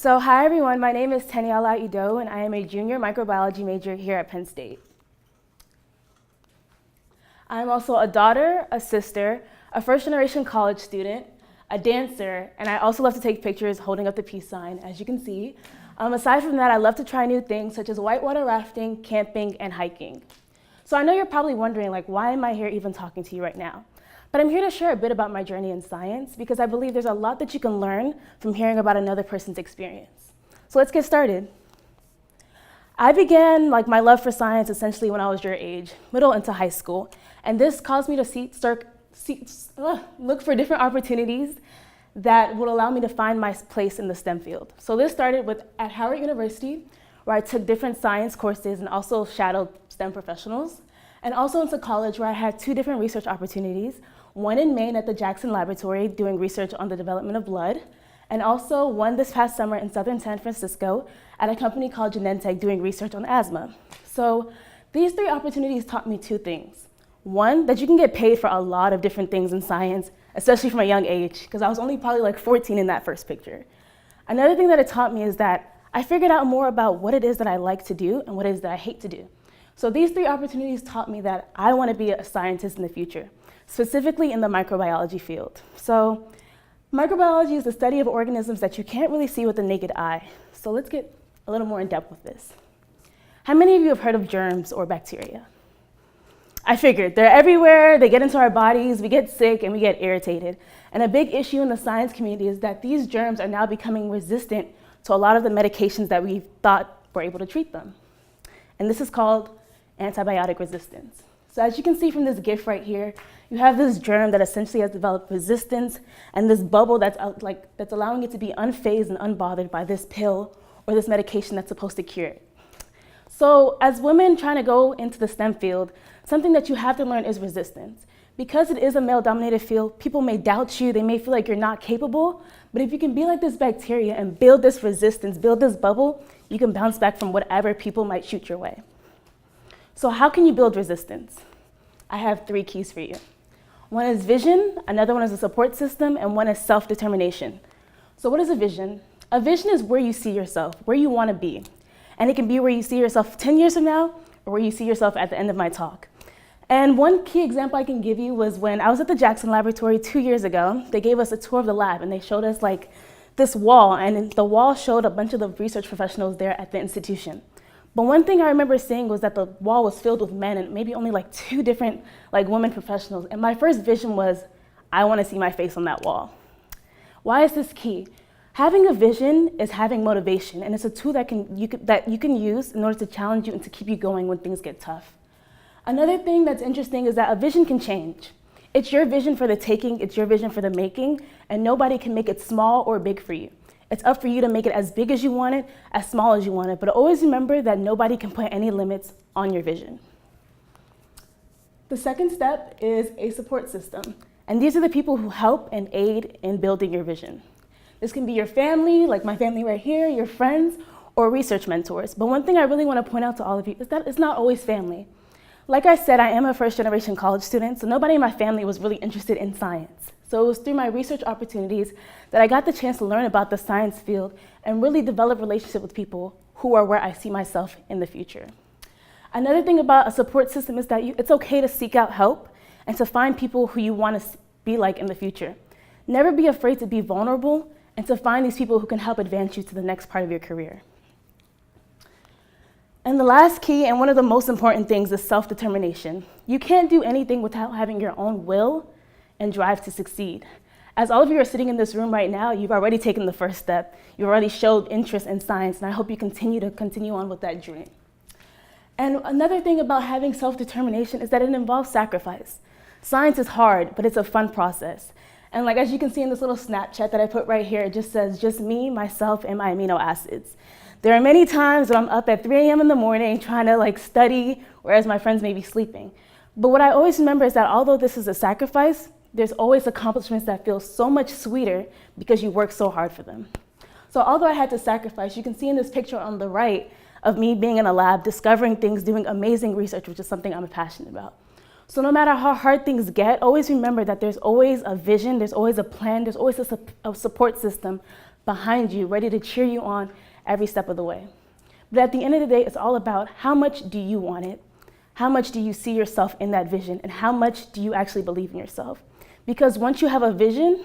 So hi everyone, my name is Teniola Idowu and I am a junior microbiology major here at Penn State. I'm also a daughter, a sister, a first-generation college student, a dancer, and I also love to take pictures holding up the peace sign, as you can see. Aside from that, I love to try new things such as whitewater rafting, camping, and hiking. So I know you're probably wondering, why am I here even talking to you right now? But I'm here to share a bit about my journey in science because I believe there's a lot that you can learn from hearing about another person's experience. So let's get started. I began my love for science essentially when I was your age, middle into high school, and this caused me to look for different opportunities that would allow me to find my place in the STEM field. So this started at Howard University, where I took different science courses and also shadowed STEM professionals, and also into college where I had 2 different research opportunities, one in Maine at the Jackson Laboratory doing research on the development of blood, and also one this past summer in southern San Francisco at a company called Genentech doing research on asthma. So these 3 opportunities taught me 2 things. One, that you can get paid for a lot of different things in science, especially from a young age, because I was only probably 14 in that first picture. Another thing that it taught me is that I figured out more about what it is that I like to do and what it is that I hate to do. So these 3 opportunities taught me that I want to be a scientist in the future, specifically in the microbiology field. So microbiology is the study of organisms that you can't really see with the naked eye. So let's get a little more in depth with this. How many of you have heard of germs or bacteria? I figured they're everywhere, they get into our bodies, we get sick and we get irritated. And a big issue in the science community is that these germs are now becoming resistant to a lot of the medications that we thought were able to treat them. And this is called antibiotic resistance. So as you can see from this GIF right here, you have this germ that essentially has developed resistance and this bubble that's allowing it to be unfazed and unbothered by this pill or this medication that's supposed to cure it. So as women trying to go into the STEM field, something that you have to learn is resistance. Because it is a male-dominated field, people may doubt you, they may feel like you're not capable, but if you can be like this bacteria and build this resistance, build this bubble, you can bounce back from whatever people might shoot your way. So how can you build resistance? I have 3 keys for you. One is vision, another one is a support system, and one is self-determination. So what is a vision? A vision is where you see yourself, where you want to be. And it can be where you see yourself 10 years from now, or where you see yourself at the end of my talk. And one key example I can give you was when I was at the Jackson Laboratory 2 years ago. They gave us a tour of the lab, and they showed us this wall, and the wall showed a bunch of the research professionals there at the institution. But one thing I remember seeing was that the wall was filled with men and maybe only 2 different women professionals. And my first vision was, I want to see my face on that wall. Why is this key? Having a vision is having motivation, and it's a tool that you can use in order to challenge you and to keep you going when things get tough. Another thing that's interesting is that a vision can change. It's your vision for the taking, it's your vision for the making, and nobody can make it small or big for you. It's up for you to make it as big as you want it, as small as you want it, but always remember that nobody can put any limits on your vision. The second step is a support system, and these are the people who help and aid in building your vision. This can be your family, like my family right here, your friends, or research mentors. But one thing I really want to point out to all of you is that it's not always family. Like I said, I am a first-generation college student, so nobody in my family was really interested in science. So it was through my research opportunities that I got the chance to learn about the science field and really develop relationships with people who are where I see myself in the future. Another thing about a support system is that it's okay to seek out help and to find people who you want to be like in the future. Never be afraid to be vulnerable and to find these people who can help advance you to the next part of your career. And the last key, and one of the most important things, is self-determination. You can't do anything without having your own will and drive to succeed. As all of you are sitting in this room right now, you've already taken the first step. You've already showed interest in science, and I hope you continue on with that dream. And another thing about having self-determination is that it involves sacrifice. Science is hard, but it's a fun process. And as you can see in this little Snapchat that I put right here, it just says, just me, myself, and my amino acids. There are many times that I'm up at 3 a.m. in the morning trying to study, whereas my friends may be sleeping. But what I always remember is that although this is a sacrifice, there's always accomplishments that feel so much sweeter because you work so hard for them. So although I had to sacrifice, you can see in this picture on the right of me being in a lab, discovering things, doing amazing research, which is something I'm passionate about. So no matter how hard things get, always remember that there's always a vision, there's always a plan, there's always a support system behind you, ready to cheer you on every step of the way. But at the end of the day, it's all about how much do you want it? How much do you see yourself in that vision? And how much do you actually believe in yourself? Because once you have a vision,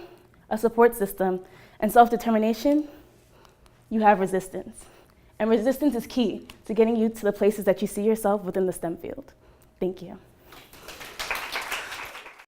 a support system, and self-determination, you have resistance. And resistance is key to getting you to the places that you see yourself within the STEM field. Thank you.